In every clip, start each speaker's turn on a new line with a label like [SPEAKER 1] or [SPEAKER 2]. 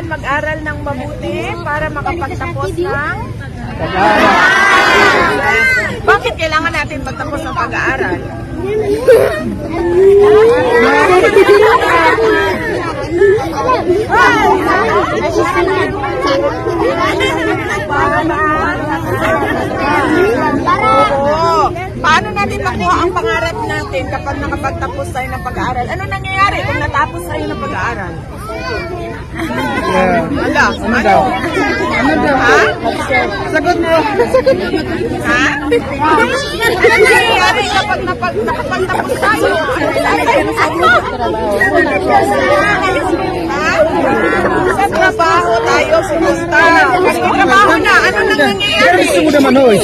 [SPEAKER 1] mag-aral ng mabuti para makapagtapos ng Bakit kailangan natin magtapos ng pag-aaral? Paano natin makuha ang pangarap natin kapag nakapagtapos tayo ng pag-aaral? Ano nangyayari kung natapos tayo ng pag-aaral? Ano? Ha? Sagot mo. Ha? Ano nangyayari kapag nakapagtapos tayo? Sa trabaho tayo, sumusta? Kasi trabaho na, ano nang nangyayari?
[SPEAKER 2] Gusto mo naman, hoy.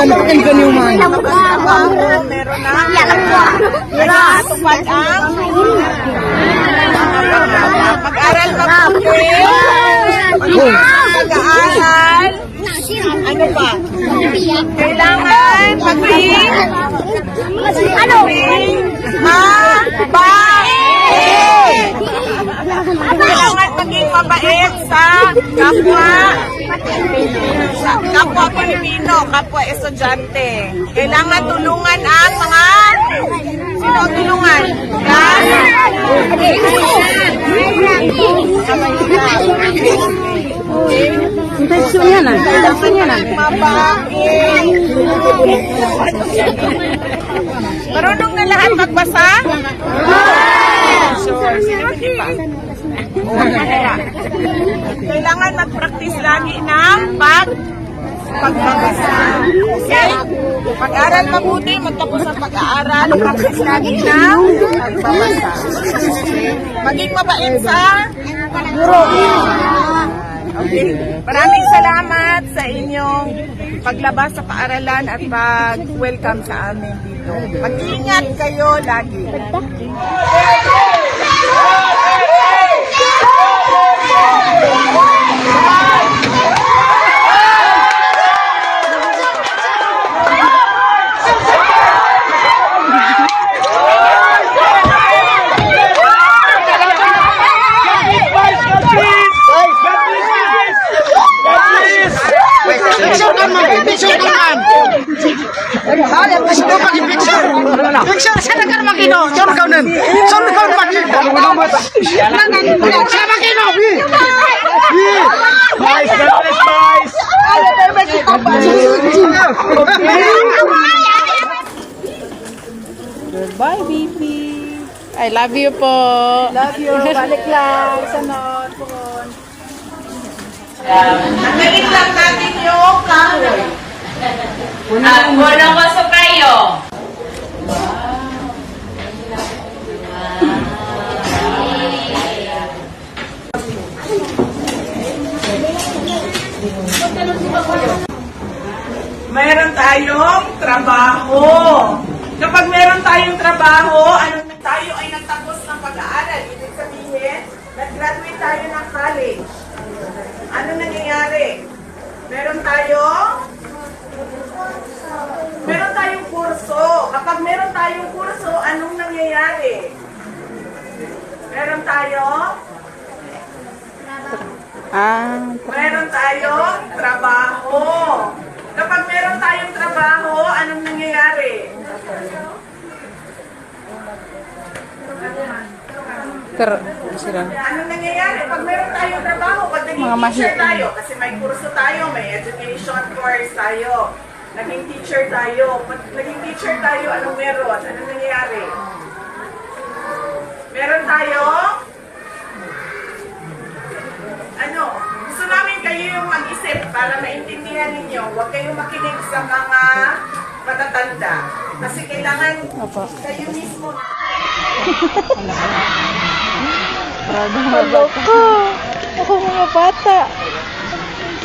[SPEAKER 2] Kan yung man.
[SPEAKER 1] Meron na. Natupad ang mag-aral mabuti. Mag-aaral. Ano pa? Kailangan maging Kailangan maging mabait sa kapwa Pilipino, kapwa estudyante. Kailangan tulungan ang mga sino tulungan?
[SPEAKER 2] Infection yan ah. Infection yan ah.
[SPEAKER 1] Marunong na lahat magbasa? Sure, sino hindi pa? Kailangan mag-practice lagi ng pagbabasa. Okay? Pag-aral mabuti, magtapos ang pag-aaral, practice lagi ng pagbabasa. Maging mabait sa guro. Okay. Maraming salamat sa inyong paglabas sa paaralan at pag-welcome sa amin dito. Mag-ingat kayo lagi.
[SPEAKER 2] Picture sana kan makino. Saan ka nun? Saan ka makino? Saan makino? Guys, guys.
[SPEAKER 1] Goodbye, baby. I love you po. Love you. Balik lang. Sanot. Nagdalit lang natin yung kahoy.
[SPEAKER 3] Unang pasok kayo.
[SPEAKER 1] Mayroon tayong trabaho. Kapag meron tayong trabaho, tayo ay nagtapos ng pag-aaral. Ibig sabihin, nag-graduate tayo ng college. Ano nangyayari? Meron tayong kurso. Kapag meron tayong kurso, anong nangyayari? Meron tayong trabaho. Kapag meron tayong trabaho, anong nangyayari? Anong nangyayari? Pag meron tayong trabaho, pag naging teacher tayo, kasi may kurso tayo, may education course tayo, naging teacher tayo. Pag naging teacher tayo, anong meron? Anong nangyayari? Meron tayo gusto namin kayo yung mag-isip para maintindihan ninyo. Huwag kayong makinig sa mga matatanda. Kasi kailangan kayo mismo.
[SPEAKER 4] Hello ko. Ako mga bata.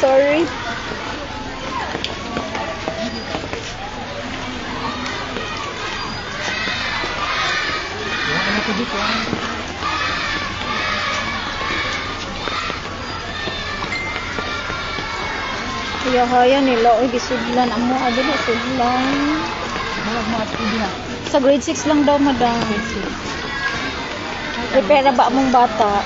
[SPEAKER 4] Sorry. Haya-haya nila. Oy, gisudlan. Amo, adila sudlan.
[SPEAKER 2] Mga
[SPEAKER 4] Sa grade 6 lang daw, madam. Prepare ba mong bata?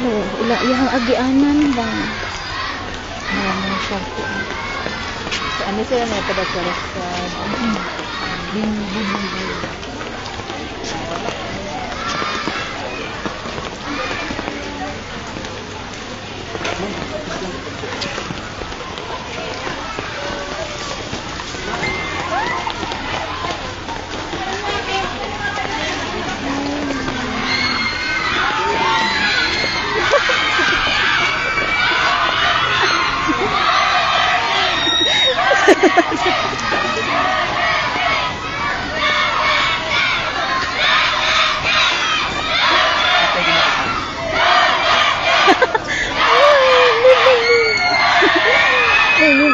[SPEAKER 4] No, yung agianan ba? Ano siya po. Ano sila na ito ba sa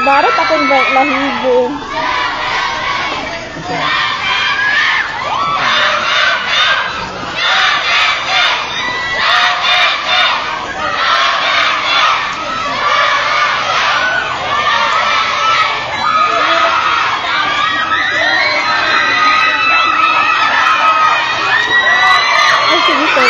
[SPEAKER 4] barat akong lahibo. Ay, sige po.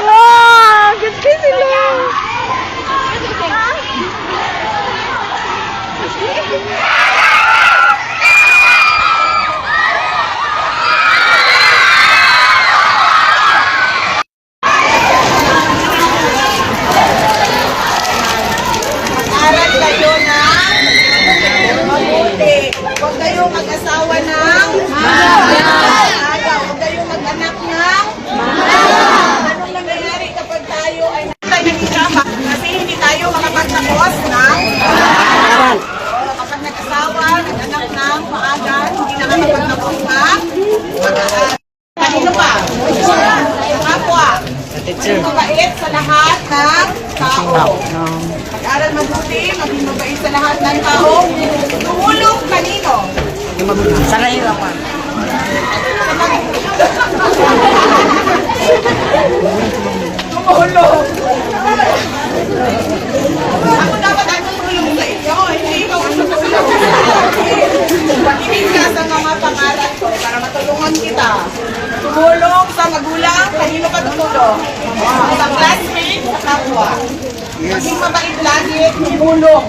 [SPEAKER 4] Wow! Ganda sila!
[SPEAKER 1] Aral kayo na mabuti. Huwag kayong mag-asawa ng maaga. Huwag kayong mag-anak ng anong nangyayari kapag tayo ay nagkasama kasi hindi tayo makapagtapos ng aral. Kapag nag-asawa, nag-anak ng maaga, hindi nakakapagtapos ng mag-aaral. Kanino pa? Kapwa. Mabait sa lahat ng tao. Mag-aral mabuti, maging mabait sa lahat ng tao. Tumulong kanino?
[SPEAKER 2] Sanay lang pa.
[SPEAKER 1] Tumulong. Ako dapat ang tumulong sa inyo, hindi ikaw ang tumulong sa akin. Makinig ka sa mga pangalan ko para matulungan kita. Tumulong sa magulang, kanino ka tumulong? Sa classmate, sa kapwa. Maging mabait lagi, tumulong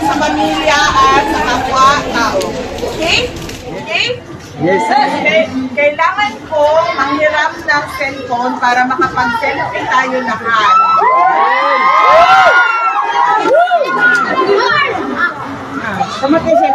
[SPEAKER 1] sa pamilya at sa kapwa-tao. Okay? Okay?
[SPEAKER 2] Yes.
[SPEAKER 1] Kailangan ko manghiram ng cellphone para makapag-selfie tayo lahat.
[SPEAKER 2] Kamatay siya.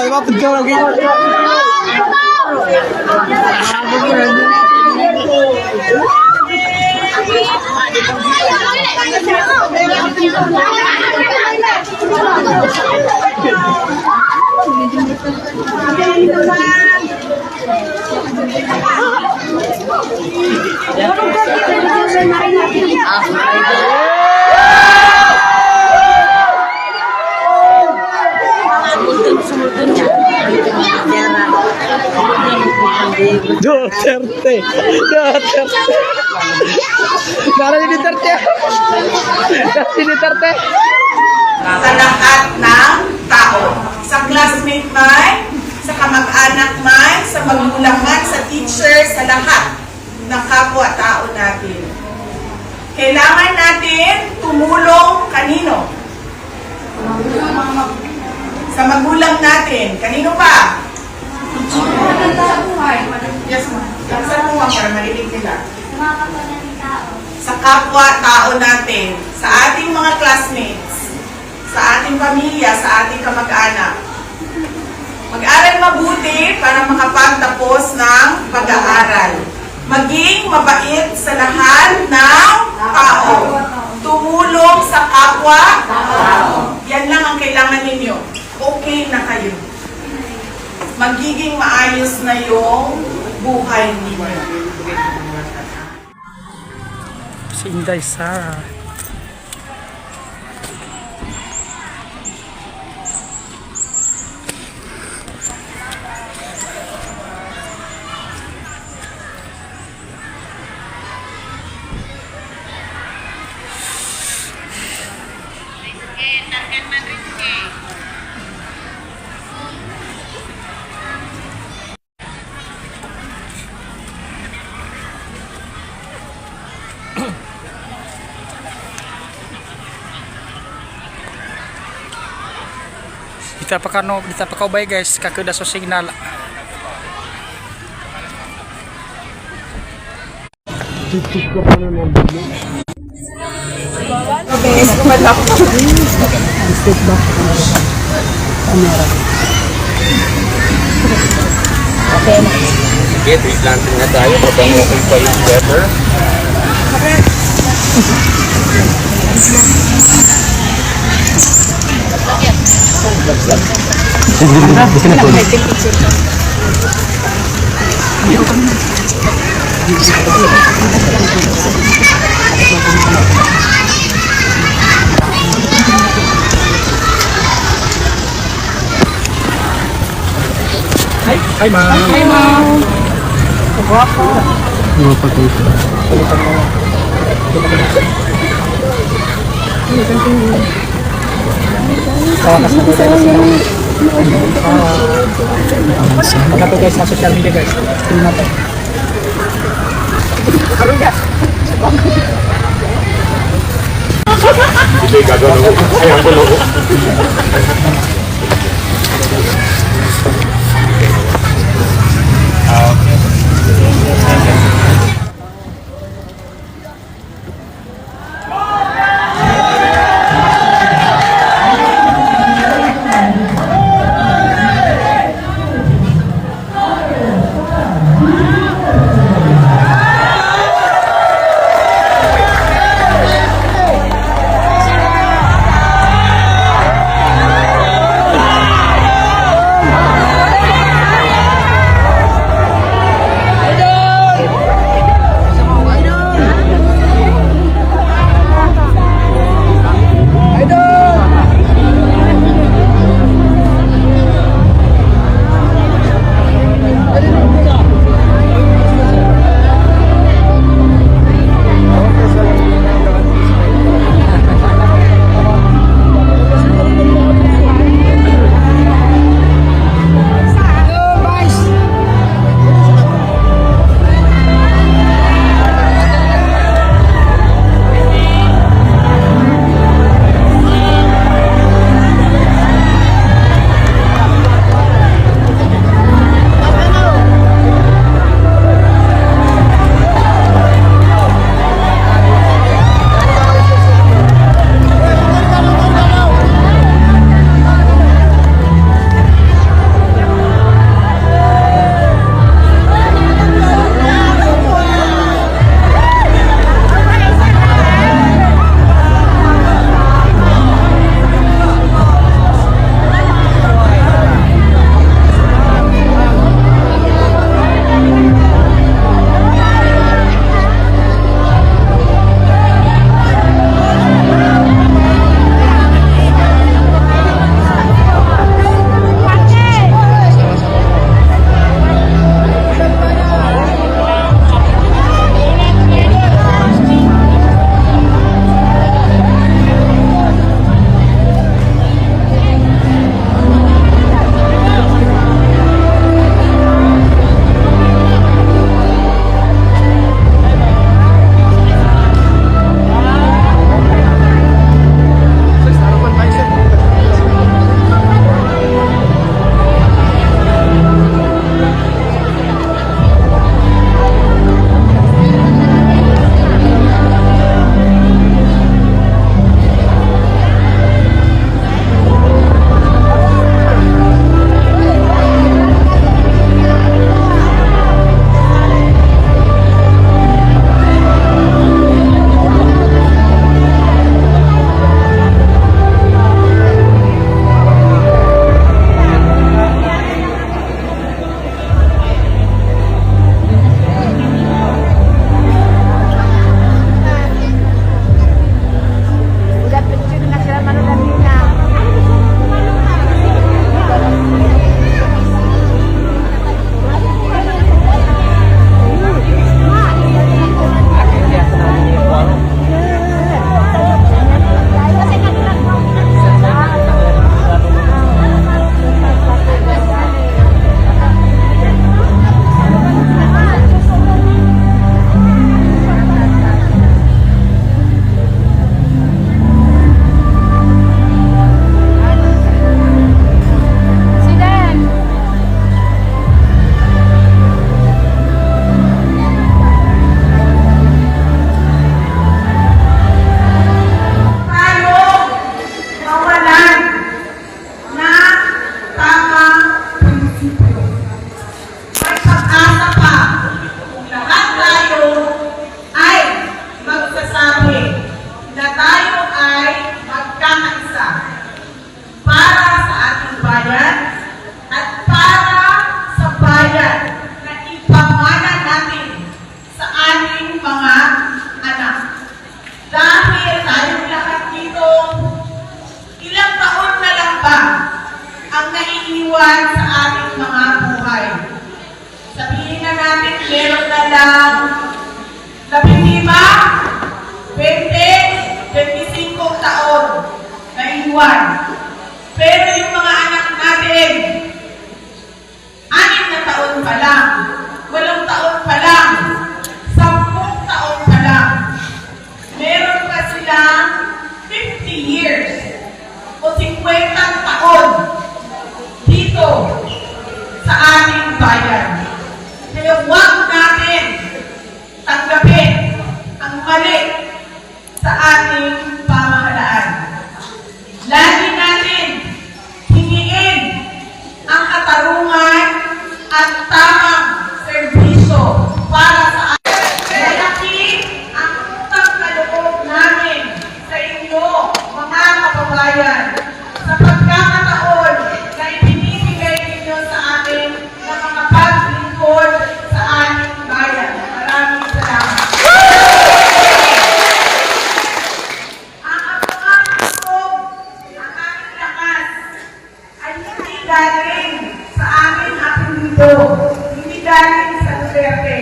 [SPEAKER 2] Wapad ka lagi. Duterte. Para ni Duterte. Si Duterte.
[SPEAKER 1] Sa lahat ng tao. Sa classmate man, sa kamag-anak man, sa magulang man, sa teacher, sa lahat ng kapwa-tao natin. Kailangan natin tumulong kanino? Sa magulang natin. Kanino pa? Yes, ma'am. Saan mo para marinig nila? Sa kapwa-tao natin, sa ating mga classmates, sa ating pamilya, sa ating kamag-anak. Mag-aral mabuti para makapagtapos ng pag-aaral. Maging mabait sa lahat ng tao. Tumulong sa kapwa. Yan lang ang kailangan ninyo. Okay na kayo. Magiging maayos na yung buhay ninyo.
[SPEAKER 2] Si Inday Sara. Kita pa kaubay guys, kakuda sa signal.
[SPEAKER 3] Sige, tree planting na tayo habang okay pa yung weather.
[SPEAKER 2] Hi ma'am.
[SPEAKER 4] Hi, ma'am.
[SPEAKER 2] Magkato guys sa social media guys. Tingnan natin.
[SPEAKER 3] Hindi, gagawin ko. Ayan ko logo.
[SPEAKER 1] pa lang, 8 taon pa lang, 10 taon pa lang, meron pa silang 50 years o 50 taon dito sa ating bayan. Kaya huwag natin tanggapin ang mali sa ating pamahalaan. Lagi natin hingiin ang katarungan at tamang serbisyo para sa atin. Malaki ang utang na loob namin sa inyo, mga kababayan, sa pagkakataon na ibinibigay ninyo sa atin na makapaglingkod sa aming bayan. Maraming salamat. Ang abang-abang, ang aming lakas ay hindi galing sa aming apelido, hindi galing sa Duterte.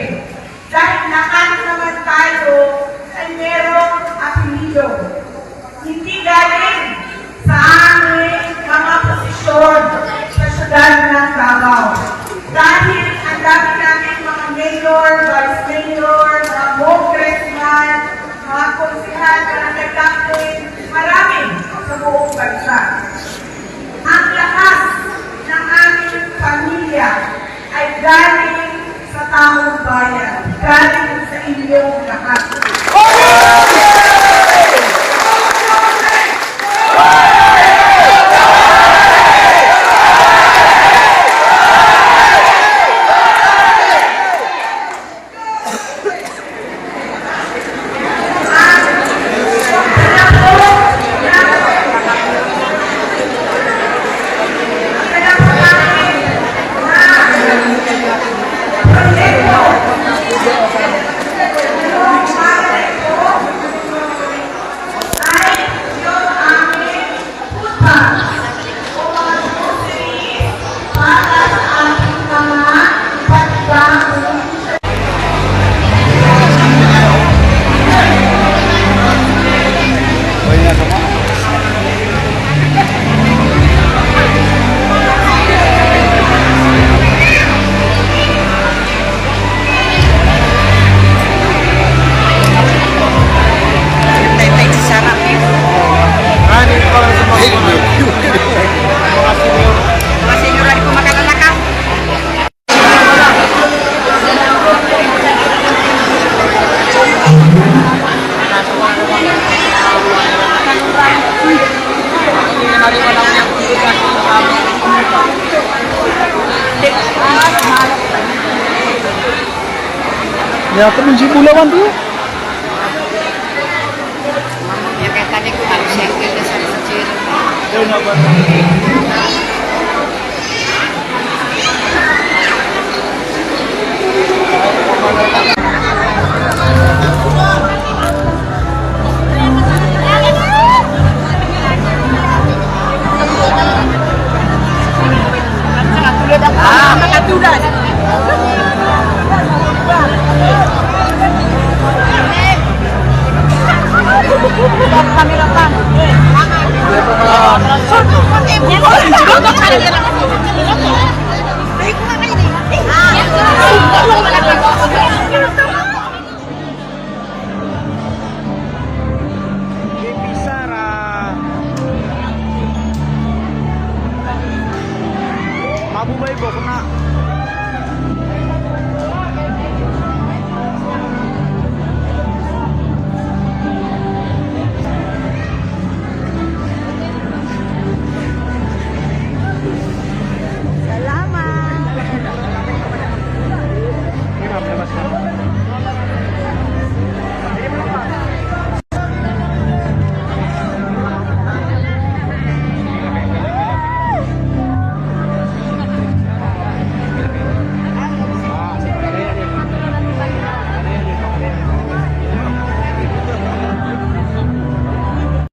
[SPEAKER 1] Dahil lahat naman tayo ay merong apelido. Hindi galing sa aming mga posisyon sa syudad ng Davao. Dahil ang dami namin mga mayor, vice mayor, mga congressman, mga konsihal, barangay captain, marami sa buong bansa. Ang lakas ng aming pamilya ay galing sa taong bayan, galing sa inyong lahat.
[SPEAKER 2] Ya, aku menji bulawan tu.
[SPEAKER 4] Ya kayak tadi aku harus sengkel dan kecil.
[SPEAKER 1] Makatulan. Kamera pa. Sir,